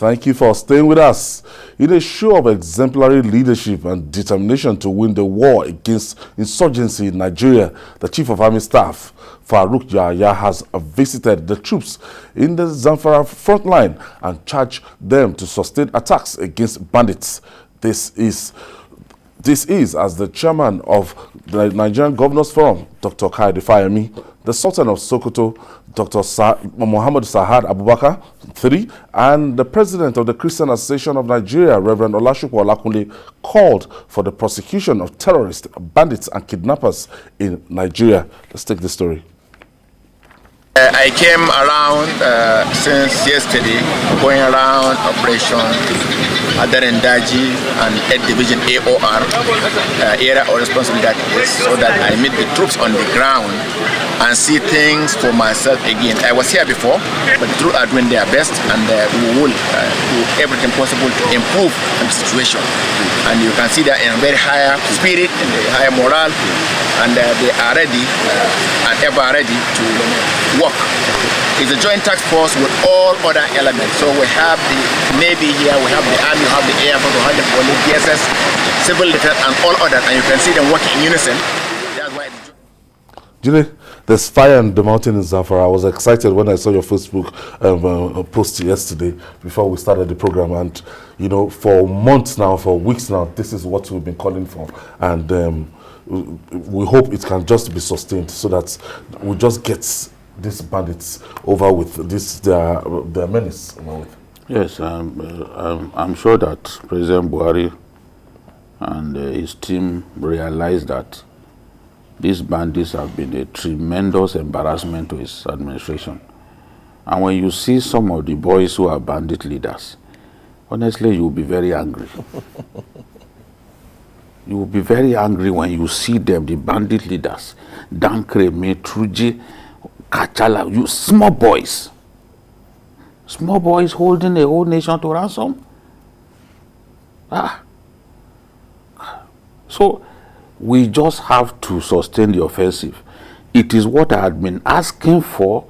Thank you for staying with us. In a show of exemplary leadership and determination to win the war against insurgency in Nigeria, the Chief of Army Staff, Farouk Yahya, has visited the troops in the Zamfara front line and charged them to sustain attacks against bandits. This is as the chairman of the Nigerian Governors Forum, Dr. Kayode Fayemi, the Sultan of Sokoto, Dr. Muhammad Sahad Abubakar III, and the president of the Christian Association of Nigeria, Reverend Olashukwu Olakunle, called for the prosecution of terrorists, bandits, and kidnappers in Nigeria. Let's take the story. I came around since yesterday, going around Operation Adarendaji and 8th Division AOR, area of responsibility that is, so that I meet the troops on the ground and see things for myself again. I was here before, but the troops are doing their best, and we will do everything possible to improve the situation. And you can see that in a very high spirit and high morale, and they are ready and ever ready to work. It's a joint task force with all other elements. So we have the Navy here, we have the Army, we have the Air Force, we have the Police, DSS, Civil Defense, and all others, and you can see them working in unison. That's why it's Julie, there's fire in the mountain in Zamfara. I was excited when I saw your Facebook post yesterday before we started the program, and you know, for months now, for weeks now, this is what we've been calling for, and we hope it can just be sustained so that we just get these bandits over with, this their menace. Yes, I'm sure that President Buhari and his team realize that these bandits have been a tremendous embarrassment to his administration. And when you see some of the boys who are bandit leaders, honestly, you will be very angry. You will be very angry when you see them, the bandit leaders, Dankreme, Truji, Kachala, you small boys holding a whole nation to ransom. So we just have to sustain the offensive. It is what I had been asking for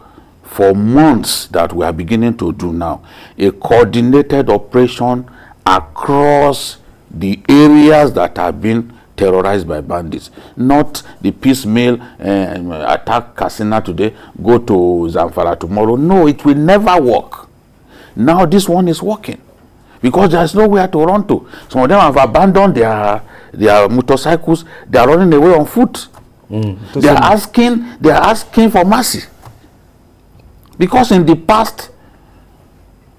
months that we are beginning to do now. A coordinated operation across the areas that have been terrorized by bandits, not the piecemeal attack Katsina today, go to Zamfara tomorrow. No, it will never work. Now this one is working because there's nowhere to run to. Some of them have abandoned their motorcycles. They are running away on foot. They are asking for mercy, because in the past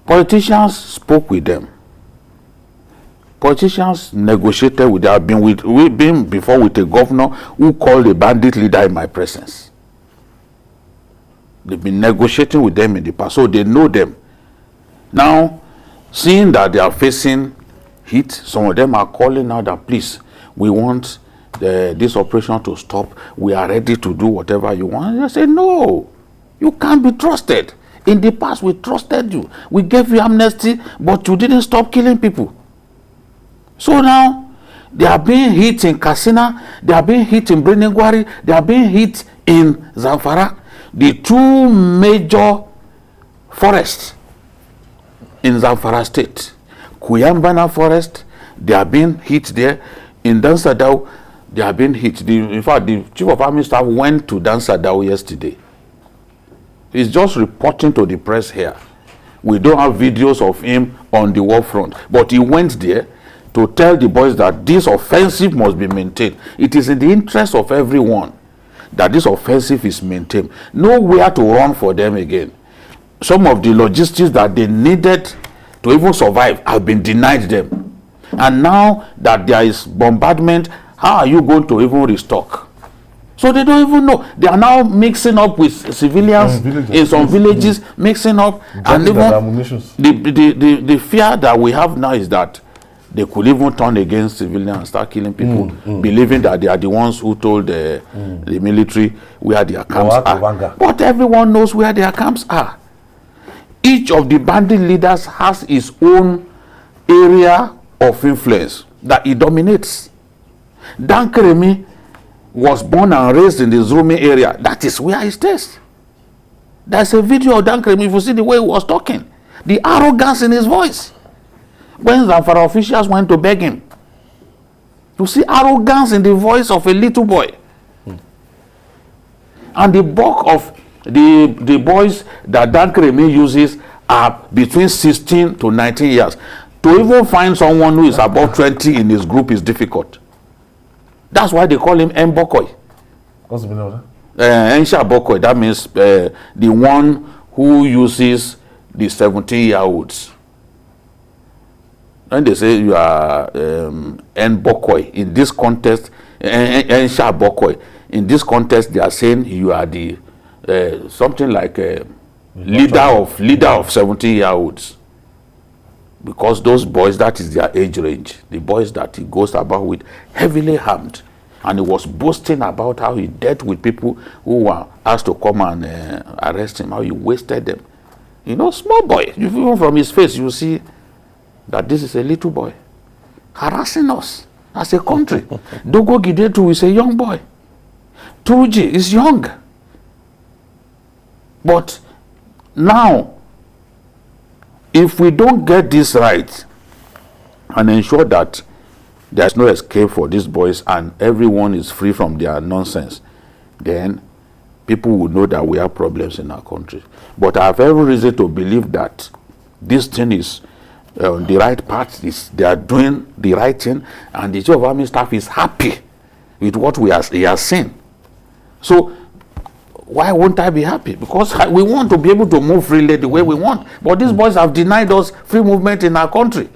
politicians spoke with them. Politicians negotiated with them. We've been before with a governor who called a bandit leader in my presence. They've been negotiating with them in the past, so they know them. Now, seeing that they are facing heat, some of them are calling now that, please, we want this operation to stop. We are ready to do whatever you want. And I say, no, you can't be trusted. In the past, we trusted you. We gave you amnesty, but you didn't stop killing people. So now, they are being hit in Katsina, they are being hit in Brenengwari, they are being hit in Zamfara. The two major forests in Zamfara state, Kuyambana forest, they are being hit there. In Dansadao, they are being hit. In fact, the Chief of Army Staff went to Dansadao yesterday. He's just reporting to the press here. We don't have videos of him on the Warfront, but he went there to tell the boys that this offensive must be maintained. It is in the interest of everyone that this offensive is maintained. Nowhere to run for them again. Some of the logistics that they needed to even survive have been denied them. And now that there is bombardment, how are you going to even restock? So they don't even know. They are now mixing up with civilians in some villages, mixing up. And even the fear that we have now is that they could even turn against civilians and start killing people, believing that they are the ones who told the military where their camps are. But everyone knows where their camps are. Each of the bandit leaders has his own area of influence that he dominates. Dankreme was born and raised in the Zurmi area. That is where he stays. There's a video of Dankreme, if you see the way he was talking. The arrogance in his voice. When Zamfara officials went to beg him, you see arrogance in the voice of a little boy. And the bulk of the boys that Dan Kremi uses are between 16 to 19 years. To even find someone who is above 20 in his group is difficult. That's why they call him Mbokoi. What's the meaning of that? Ensha Bokoi, that means the one who uses the 17-year-olds. When they say you are Mbokoi, in this context, Ensha Bokoi, in this context, they are saying you are the something like a leader of 17-year-olds. Because those boys, that is their age range. The boys that he goes about with, heavily harmed. And he was boasting about how he dealt with people who were asked to come and arrest him, how he wasted them. You know, small boy. Even from his face, you see that this is a little boy harassing us as a country. Dogo Gidetu is a young boy. Tuji is young. But now, if we don't get this right and ensure that there's no escape for these boys and everyone is free from their nonsense, then people will know that we have problems in our country. But I have every reason to believe that this thing is the right path, they are doing the right thing, and the Chief of Army Staff is happy with what he has seen. So why won't I be happy? Because we want to be able to move freely the way we want. But these boys have denied us free movement in our country.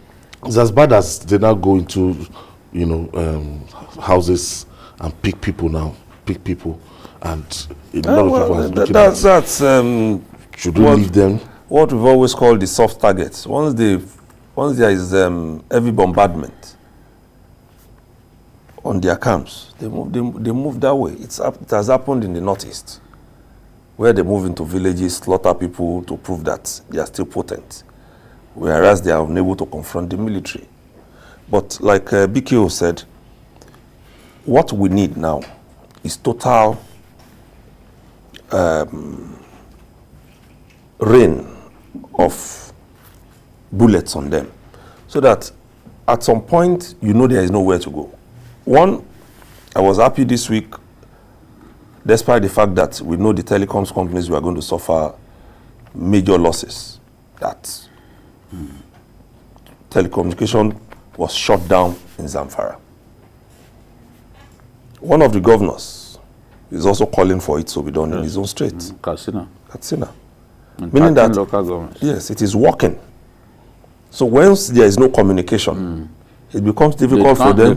It's as bad as they now go into, you know, houses and pick people now. And a lot of people are looking at, should we leave them? What we've always called the soft targets. Once there is heavy bombardment on their camps, they move that way. It has happened in the Northeast, where they move into villages, slaughter people to prove that they are still potent, whereas they are unable to confront the military. But like BKO said, what we need now is total rain of bullets on them, so that at some point, you know, there is nowhere to go. One, I was happy this week, despite the fact that we know the telecoms companies were going to suffer major losses, that telecommunication was shut down in Zamfara. One of the governors is also calling for it to be done in his own state. Katsina. Meaning that, local governments. yes, it is working. So once there is no communication, it becomes difficult for them.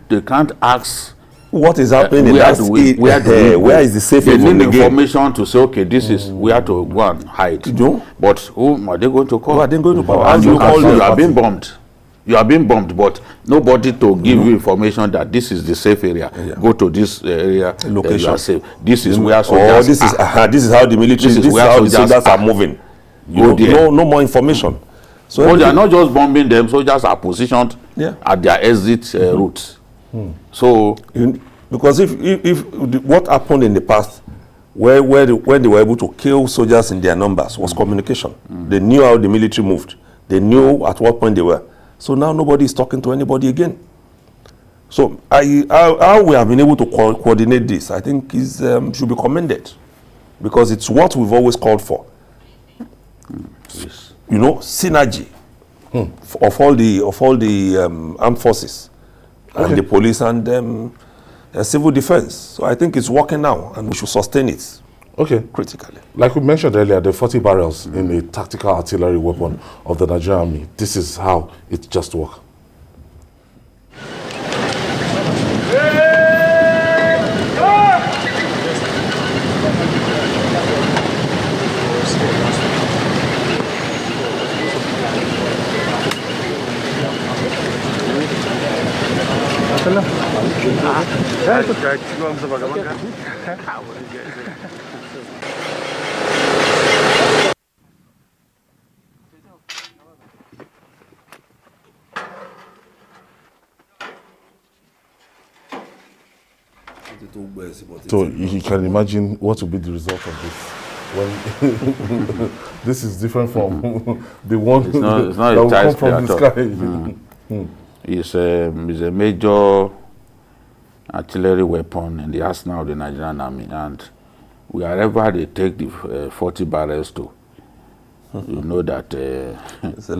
They can't ask What is happening in that state? Where is the safe haven? They need information to say, okay, this is where to go and hide. But whom are they going to call? Who are they going to call? And you are being bombed. You are being bombed, but nobody to give you information that this is the safe area. Go to this area, location. You are safe. This is where soldiers this is how the military, this is how the soldiers are moving. No more information. So they are not just bombing them, soldiers are positioned at their exit routes. So, because if what happened in the past, when they were able to kill soldiers in their numbers, was communication. They knew how the military moved. They knew at what point they were. So now nobody is talking to anybody again. So how we have been able to coordinate this, I think, should be commended, because it's what we've always called for. You know, synergy of all the armed forces and the police and civil defense. So I think it's working now, and we should sustain it. Okay. Critically. Like we mentioned earlier, the 40 barrels in a tactical artillery weapon of the Nigerian Army. This is how it just works. So you can imagine what will be the result of this when this is different from the one it's not that a will child come from the sky. It's a major artillery weapon in the arsenal of the Nigerian army, and wherever they take the 40 barrels to, you know that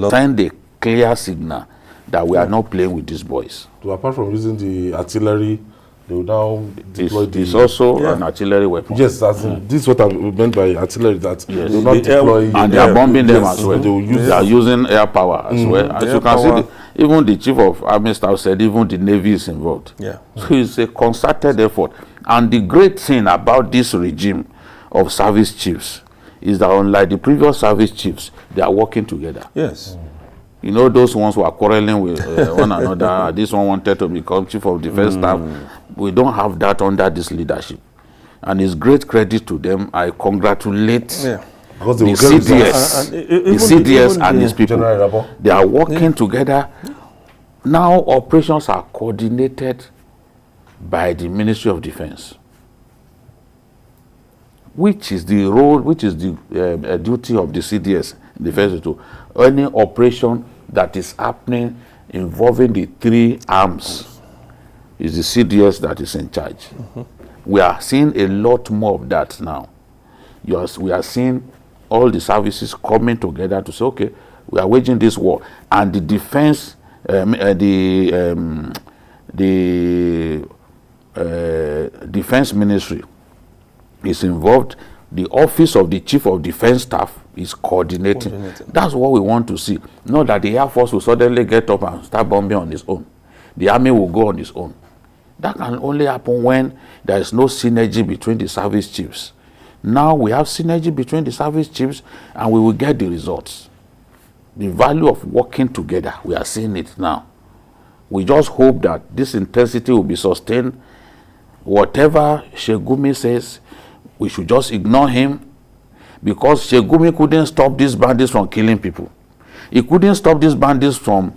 send a clear signal that we are not playing with these boys. So apart from using the artillery, they will now deploy it's also an artillery weapon. Yes, as in, this is what I meant by artillery, that they will not The deploy... And they are bombing them as well. They will use They are using air power as well. As you can see, even the chief of army staff said even the navy is involved. Yeah. So it's a concerted effort. And the great thing about this regime of service chiefs is that unlike the previous service chiefs, they are working together. Yes. You know, those ones who are quarreling with one another. This one wanted to become chief of defense staff. We don't have that under this leadership. And it's great credit to them. I congratulate because the they will get CDS, the CDS and his people. They are working together. Now operations are coordinated by the Ministry of Defense, which is the role, which is the duty of the CDS, defense, to any operation that is happening involving the three arms. Is the CDS that is in charge. We are seeing a lot more of that now. We are seeing all the services coming together to say, okay, we are waging this war, and the defense, defense ministry is involved. The office of the chief of defense staff is coordinating. That's what we want to see. Not that the Air Force will suddenly get up and start bombing on its own. The army will go on its own. That can only happen when there is no synergy between the service chiefs. Now we have synergy between the service chiefs, and we will get the results. The value of working together, we are seeing it now. We just hope that this intensity will be sustained. Whatever Shegumi says, we should just ignore him, because Shegumi couldn't stop these bandits from killing people. He couldn't stop these bandits from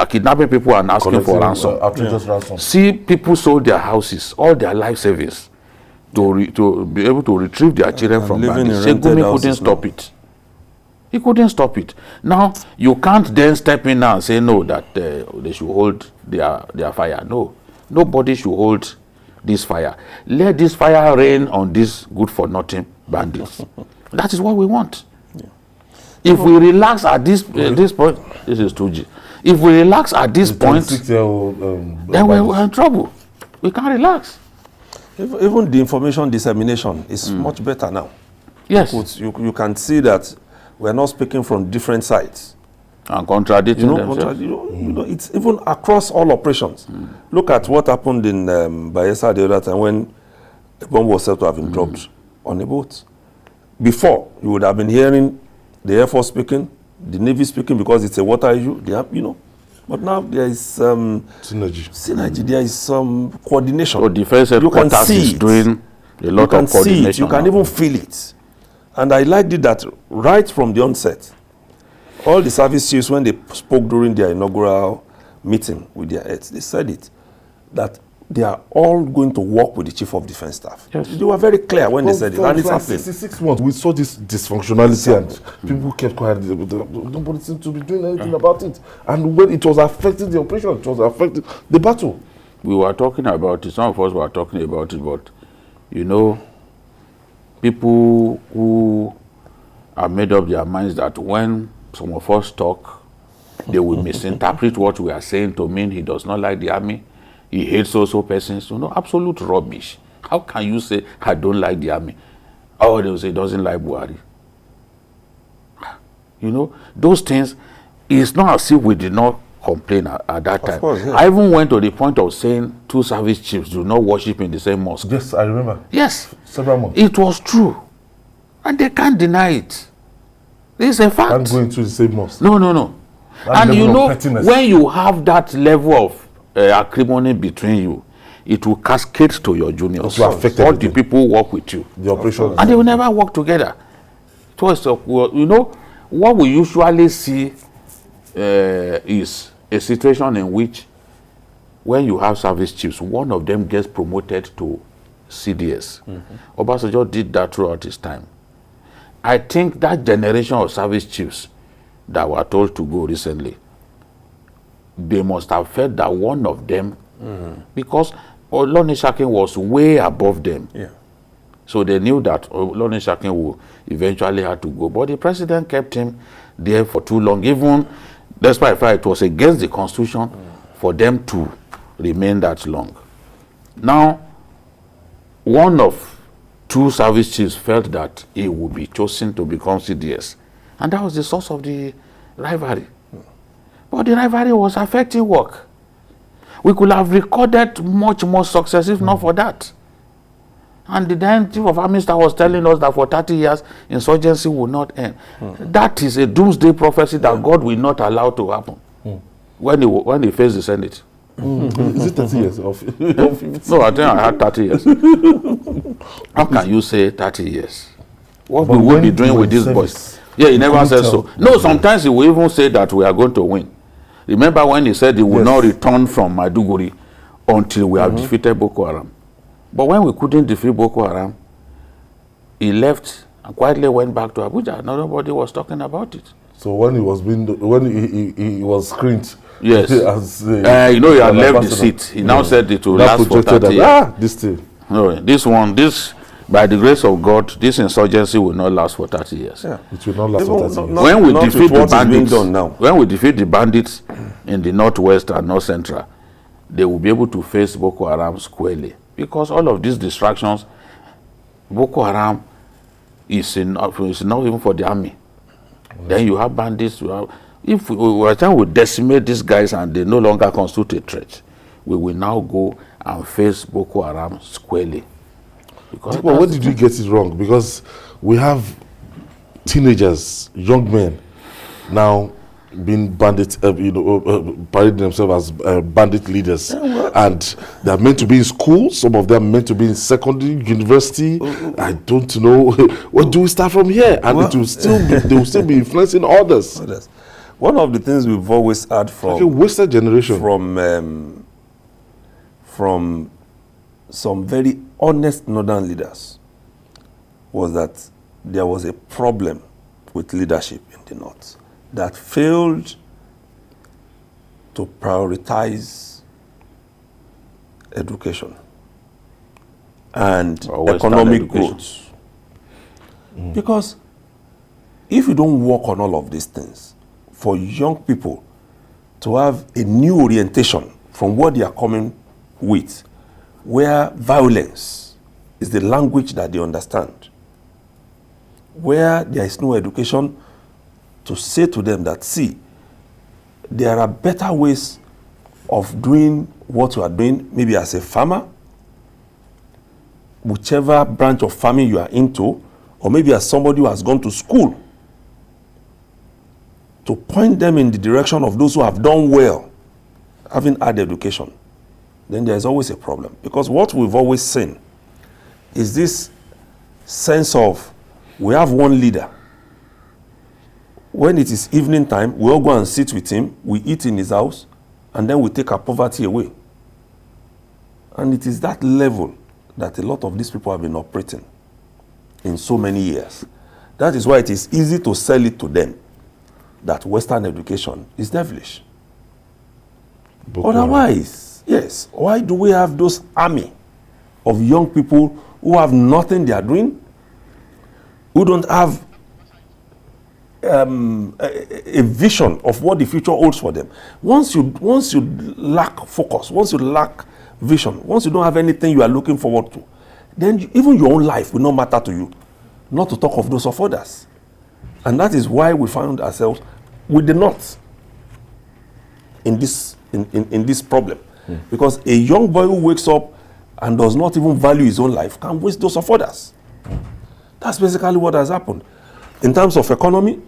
kidnapping people and asking for ransom. See, people sold their houses, all their life savings, to be able to retrieve their children from bandits. Shegumi couldn't stop it. He couldn't stop it. Now, you can't then step in now and say, no, that they should hold their fire. No, nobody should hold this fire. Let this fire rain on these good-for-nothing bandits. That is what we want. If we relax at this point, this is 2G. If we relax at this point, then we're in trouble. We can't relax. Even the information dissemination is much better now. Yes. You can see that we're not speaking from different sides. And contradicting themselves. It's even across all operations. Look at what happened in Bayelsa the other time when a bomb was said to have been dropped on a boat. Before, you would have been hearing the Air Force speaking, the Navy speaking, because it's a water issue. But now there is synergy. There is some coordination. So defense headquarters is doing a lot of coordination. You can even feel it. And I liked it that right from the onset, all the service chiefs, when they spoke during their inaugural meeting with their heads, they said it, that they are all going to work with the chief of defense staff. Yes. They were very clear when they said it, and it's happening. 6 months, we saw this dysfunctionality, and people kept quiet. Nobody seemed to be doing anything about it. And when it was affecting the operation, it was affecting the battle. We were talking about it, some of us were talking about it, but, people who have made up their minds that when some of us talk, they will misinterpret what we are saying to mean he does not like the army, he hates also persons. Absolute rubbish. How can you say, I don't like the army? Oh, they will say he doesn't like Buhari. Those things, it's not as if we did not complain at that time. Of course, yeah. I even went to the point of saying 2 service chiefs do not worship in the same mosque. Yes, I remember. Yes. Several months. It was true. And they can't deny it. It's a fact. I'm going to the same mosque. No. And when you have that level of acrimony between you, it will cascade to your juniors. All the people who work with you. The operation. And they will never work together. What we usually see is a situation in which when you have service chiefs, one of them gets promoted to CDS. Obasanjo did that throughout his time. I think that generation of service chiefs that were told to go recently, they must have felt that one of them, because Olonishakin was way above them. Yeah. So they knew that Olonishakin would eventually have to go. But the president kept him there for too long, even despite the fact it was against the constitution for them to remain that long. Now, one of two service chiefs felt that he would be chosen to become CDS. And that was the source of the rivalry. But the rivalry was affecting work. We could have recorded much more success if not for that. And the then chief of army staff was telling us that for 30 years, insurgency will not end. That is a doomsday prophecy that God will not allow to happen when he faced the Senate. Is it 30 years? Or 50? No, I think I had 30 years. How can you say 30 years? What But we will when be doing you with were in these boys? service, Yeah, he never couldn't said tell. so. No, sometimes he will even say that we are going to win. Remember when he said he will Yes. not return from Maiduguri until we have defeated Boko Haram. But when we couldn't defeat Boko Haram, he left and quietly went back to Abuja. Nobody was talking about it. So when he was he was screened, Yes. as, He had an left the ambassador. seat. He now said it will That last for projected 30 that, years. this thing. No, this, by the grace of God, this insurgency will not last for 30 years. Yeah. It will not last for 30 years. Not- When we not with defeat the what is being bandits, done now. when we defeat the bandits in the northwest and north central, they will be able to face Boko Haram squarely. Because all of these distractions, Boko Haram is not even for the army. Then you have bandits. If we trying to decimate these guys and they no longer constitute a threat, we will now go and face Boko Haram squarely. Because But where did we get it wrong? Because we have teenagers, young men, now being bandit, parading themselves as bandit leaders, and they are meant to be in school. Some of them are meant to be in secondary, university. I don't know. What do we start from here? And it will still be, they will still be influencing others. One of the things we've always had Like a wasted generation. from some very honest northern leaders was that there was a problem with leadership in the north that failed to prioritize education and Or Western economic education. growth. Because if you don't work on all of these things, for young people to have a new orientation from what they are coming with, where violence is the language that they understand, where there is no education to say to them that, see, there are better ways of doing what you are doing, maybe as a farmer, whichever branch of farming you are into, or maybe as somebody who has gone to school, to point them in the direction of those who have done well, having had education, then there is always a problem. Because what we've always seen is this sense of, we have one leader. When it is evening time, we all go and sit with him, we eat in his house, and then we take our poverty away. And it is that level that a lot of these people have been operating in so many years. That is why it is easy to sell it to them that Western education is devilish. Otherwise, yes, why do we have those army of young people who have nothing they are doing, who don't have a vision of what the future holds for them? Once you lack focus, once you lack vision, once you don't have anything you are looking forward to, then even your own life will not matter to you, not to talk of those of others. And that is why we found ourselves with the North in this problem. Because a young boy who wakes up and does not even value his own life can waste those of others. That's basically what has happened. In terms of economy,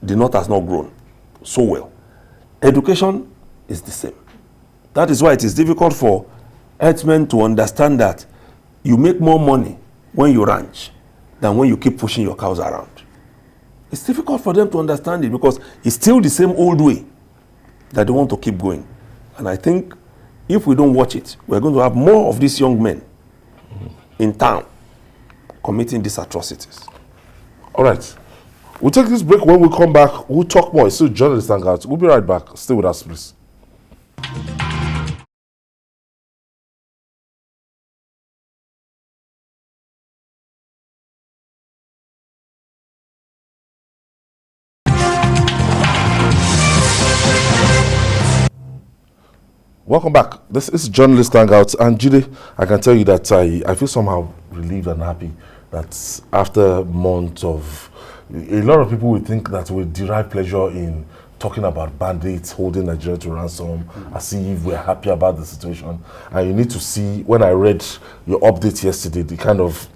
the North has not grown so well. Education is the same. That is why it is difficult for herdsmen to understand that you make more money when you ranch than when you keep pushing your cows around. It's difficult for them to understand it because it's still the same old way that they want to keep going. And I think if we don't watch it, we're going to have more of these young men in town committing these atrocities. All right. We'll take this break. When we come back, we'll talk more. It's still Journalist Hangout. We'll be right back. Stay with us, please. Welcome back. This is Journalist Hangout. And Jide, I can tell you that I feel somehow relieved and happy that after months of... A lot of people would think that we derive pleasure in talking about bandits holding Nigeria to ransom, as if we're happy about the situation. And you need to see, when I read your update yesterday, the kind of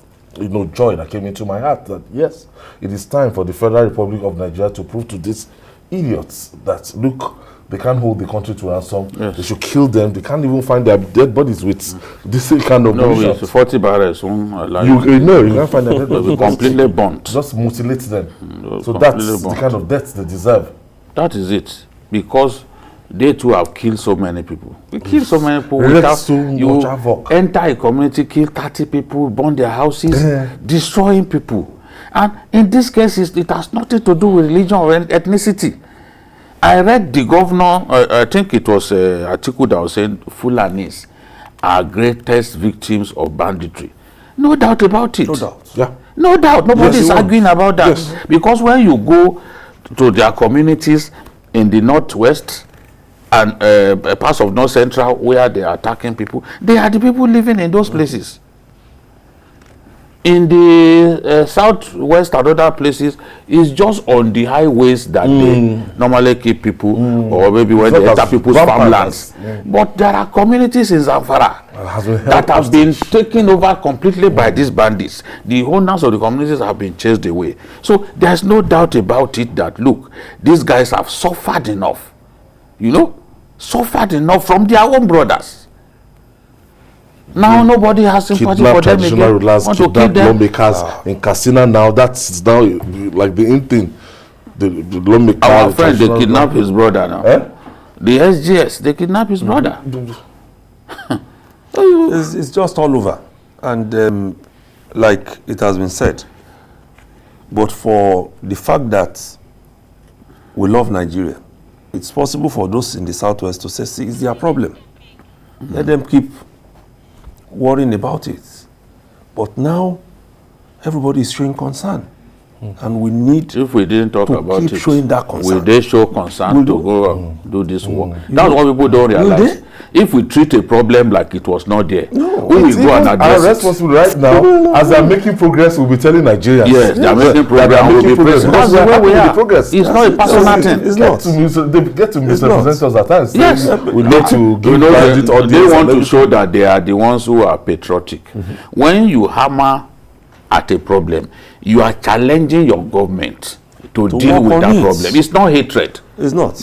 joy that came into my heart that yes, it is time for the Federal Republic of Nigeria to prove to these idiots that, look, they can't hold the country to ransom. Yes. They should kill them. They can't even find their dead bodies with this kind of munitions. It's 40 barrels. You can't find their dead bodies. Completely burnt. Just mutilate them. So that's the kind of death they deserve. That is it. Because they too have killed so many people. We kill so many people. You enter a community, kill 30 people, burn their houses, destroying people. And in this case, it has nothing to do with religion or ethnicity. I read the governor, I think it was an article that was saying Fulanis are greatest victims of banditry. No doubt about it. No doubt. Yeah. No doubt. Nobody is arguing about that. Yes. Because when you go to their communities in the northwest and parts of north central where they are attacking people, they are the people living in those places. In the southwest and other places, it's just on the highways that they normally keep people, or maybe when they enter people's farmlands. But there are communities in Zamfara that have been taken over completely by these bandits. The owners of the communities have been chased away. So there's no doubt about it that, look, these guys have suffered enough. Suffered enough from their own brothers. Now nobody has sympathy for them again. Rulers, want to kill them. Lawmakers in Katsina now. That's now like the in thing. The lawmakers. Our friend, they kidnap his brother now. The SGS, they kidnap his brother. It's just all over, and like it has been said. But for the fact that we love Nigeria, it's possible for those in the southwest to say, see, it's their problem. Let them keep worrying about it. But now everybody is showing concern, and we need if we didn't talk about keep it, showing that concern. Will they show concern to go do this work? That's what people don't realize. If we treat a problem like it was not there, we will go and address our responsibility right now. As they are making progress, we'll be telling Nigerians. Yes, they are making progress. We'll be present. That's the way we are. Progress. It's not a personal thing. It's not. They get to misrepresent us at times. Yes, we need to give credit audience. They want to show that they are the ones who are patriotic. When you hammer at a problem, you are challenging your government to deal with that problem. It's not hatred. It's not.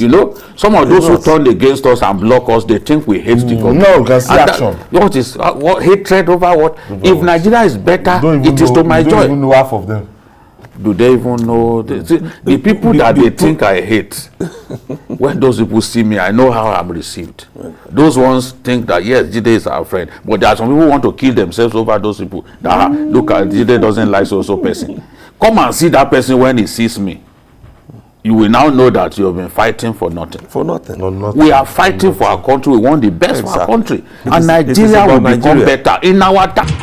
Some of those who turn against us and block us, they think we hate the government. No, we can see action. What is what hatred over what? If Nigeria is better, it is to my joy. You don't even know half of them. Do they even know? The people that they think I hate, when those people see me, I know how I'm received. Those ones think that, yes, Jide is our friend. But there are some people who want to kill themselves over those people. That, look, Jide doesn't like so person. Come and see that person when he sees me. You will now know that you have been fighting for nothing. For nothing. We are fighting for our country. We want the best for our country. And Nigeria will become better in our time.